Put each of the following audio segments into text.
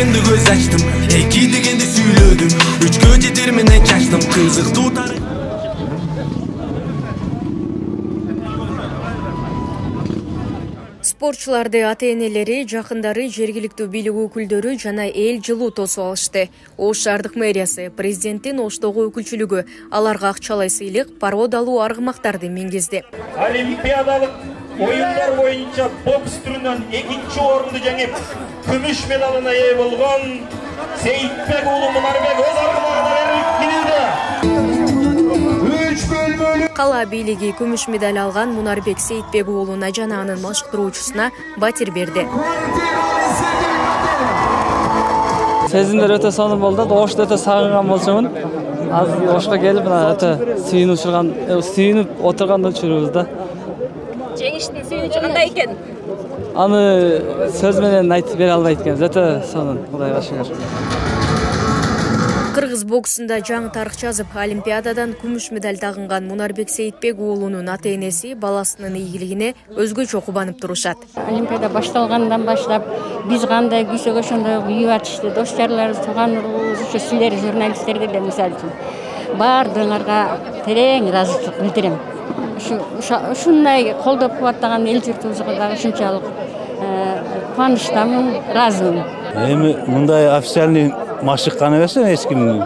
дегенди көз ачтым, эки дегенди сүйлөдүм, үчкө жетер менен чачтым, кызыктуу тарых. Спортчуларды ата-энелери, жакындары, жергиликтүү бийлик өкүлдөрү жана эл жылуу тосуп алышты. Ош шаардык мэриясы, президенттин Оштогу өкүлчүлүгү аларга акчалай сыйлык, пародалуу аргымактарды мингизди. Олимпиадалык оюндар боюнча бокс түрүнөн 2-чи орунду жеңип, күмүш медалына ээ болгон Сейитбек уулу Мунарбек өз аргымагына берилип кирилди. Кала бийлиги күмүш медаль алган Мунарбек Сейитбек уулуна жана анын машыктыруучусуна батир берди. Сезимдер өтө сонун болду. Ошто өтө сагынган болчумун. Азыр Ошко келип, өтө сүйүнүп отурганда учурубуз да. Жеңиштин сүйүнүчү кандай экен? Аны сөз менен айтып бере албайт экенбиз. Өтө сонун, Кудайга шүгүр. Кыргыз боксунда жаңы тарых жазып, Олимпиададан күмүш медаль тагынган Мунарбек Сейитбек уулунун ата-энеси баласынын ийгилигине өзгөчө кубанып турушат. Олимпиада башталгандан баштап биз кандай күйсөк ошондой күйүп атышты. Дос жарларыбыз, тууган уруубуз, ошо силер журналисттерге деле мисалы үчүн баардыгыңарга терең ыраазычылык билдирем. Ушундай колдоп кубаттаган эл журтубузга дагы ушунчалык кубанычтамын, ыраазымын. Эми мындай официальный машыккан эмес эч ким.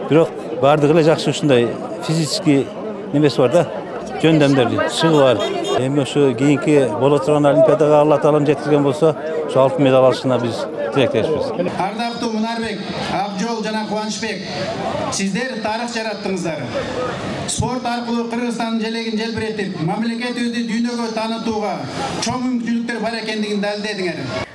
Бирок баардыгы эле жакшы ушундай физический немеси бар да, жөндөмдөр, чыгы бар. Эми ошо кийинки боло турган Олимпиадага Алла таалам жеткизген болсо, ошо алтын медаль алышына биз тилектешпиз. Ардактуу Мунарбек, Абжол жана Кубанычбек, сиздер тарых жараттыңыздар. Спорт аркылуу Кыргызстандын желегин желбиретип, мамлекетибизди дүйнөгө таанытууга чоң мүмкүнчүлүктөр бар экендигин далилдедиңер.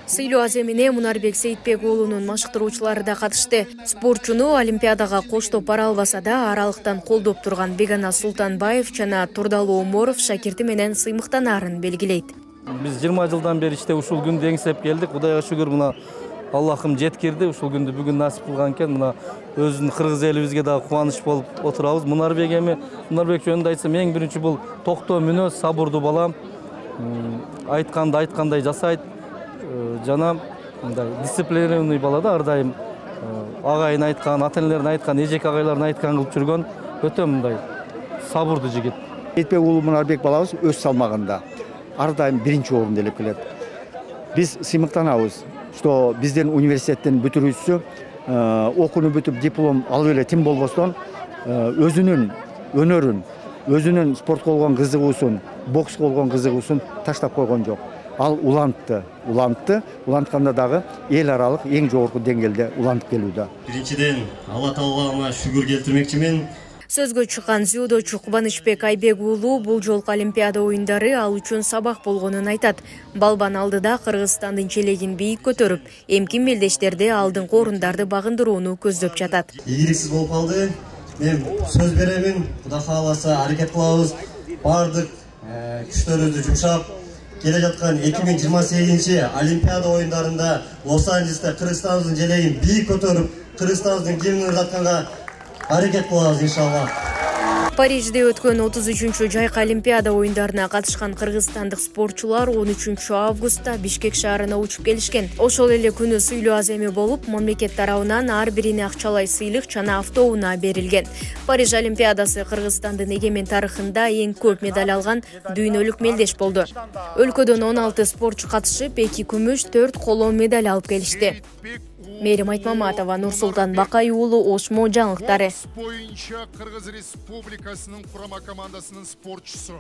Сыйлоо аземине Мунарбек Сейитбек уулунун машыктыруучулары да катышты. Спортчуну Олимпиадага коштоп бара албаса да, аралыктан колдоп турган Бегана Султанбаев жана Турдалы Оморов шакирти менен сыймыктанаарын белгилейт. Биз 20 жылдан бери ушул күндү эңсеп келдик. Кудайга шүгүр, мына Аллахым жеткирди. Ушул күндү бүгүн насип кылган экен. Мына өзүнүн кыргыз элибизге дагы кубаныч болуп отурабыз. Мунарбек Мунарбек жөнүндө айтсам, эң биринчи бул токтоо мүнөз, сабырдуу бала. Айтканды айткандай жасайт. Жана мындай дисциплинированный бала да, ар дайым агайын айткан, ата-энелерин айткан, эжек агайларын айткан кылып жүргөн өтө мындай сабырдуу жигит. Сейитбек уулу Мунарбек балабыз өз салмагында ар дайым биринчи орунду элеп келет. Биз сыймыктанабыз, что биздин университеттин бүтүрүүчүсү окууну бүтүп диплом алып эле тим болбостон өзүнүн өнөрүн, өзүнүн спортко болгон кызыгуусун, бокско болгон кызыгуусун таштап койгон жок. Ал улантканда дагы эл аралык эң жогорку деңгээлде улантып келүүдө. Биринчиден Алла Таалага шүгүр келтирмекчимин. Сөзгө чыккан дзюдочу Кубанычбек Айбек уулу бул жолку Олимпиада оюндары ал үчүн сабак болгонун айтат. Балбан алдыда Кыргызстандын желегин бийик көтөрүп, эмки мелдештерди алдыңкы орундарды багындырууну көздөп жатат. Ийгиликсиз болуп калды. Мен сөз беремин, Кудай кааласа аракет кылабыз. Бардык күчтөрүбүздү жумшап келе жаткан 2028 Олимпиада оюндарында Лос-Анджелесте Кыргызстандын желегин бийик көтөрүп, Кыргызстандын гимнин ыргатканга аракет кылабыз иншалла. Парижде өткөн 33-чү жайкы Олимпиада оюндарына катышкан кыргызстандык спортчулар 13 августта Бишкек шаарына учуп келишкен. Ошол эле күнү сыйлоо аземи болуп, мамлекет тарабынан ар бирине акчалай сыйлык жана автоунаа берилген. Париж Олимпиадасы Кыргызстандын эгемен тарыхында эң көп медаль алган дүйнөлүк мелдеш болду. Өлкөдөн 16 спортчу катышып, 2 күмүш, 4 коло медаль алып келишти. Мээрим Айтмаматова, Нурсултан Бакай уулу, Ошмо жаңылыктары. Боюнча Кыргыз Республикасынын курама командасынын спортчусу.